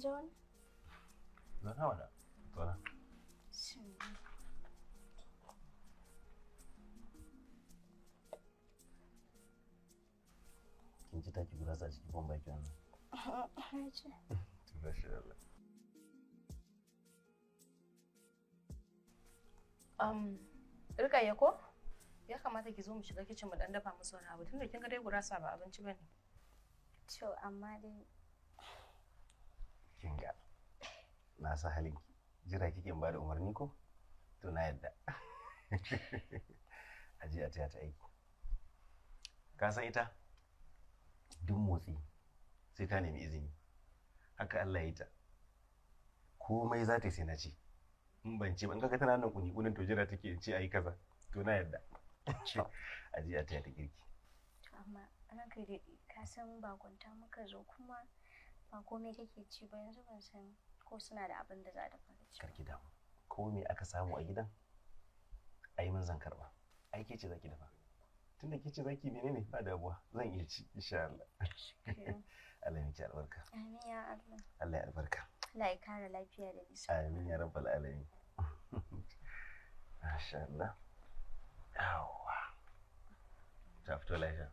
je wani? Zauna wada. Zauna. Kin ji taki guda sa cikin bomba ki wannan? Haje. Masha Allah. Rukayya ko? Ya kamata ki zo mu shiga kicin mu dan dafa musu wani abu tunda kin ga dai gurasa ba abinci bane. To amma dai Kin ga. Na sa halin ki. Jira kike ba da umarni ko? To na yadda. Aje a taya ta aiki. Ka san ita? Duk motsi sai ta nemi izini. Haka Allah ya yi ta. Komai za ta yi sai na ce. In ban ce ba in kaga tana nan kuni to jira take ce ayi kaza. To na yadda. Aje a taya ta girki. to amma ranka dai ka san bakunta muka zo kuma ba komai kake ci ba yanzu ban san ko suna da abin da za ta fara ci. Karki damu. Ko me aka samu a gidan? Ai mun zan karba. Ai ke ce zaki dafa. Tunda ke ce zaki menene ba damuwa zan iya ci insha Allah. Allah ya miki albarka. Amin ya Allah. Allah ya albarka. Allah ya kare lafiya da nisa. Amin ya rabbal alamin. Masha Allah. Yawwa. Ta fito lafiya.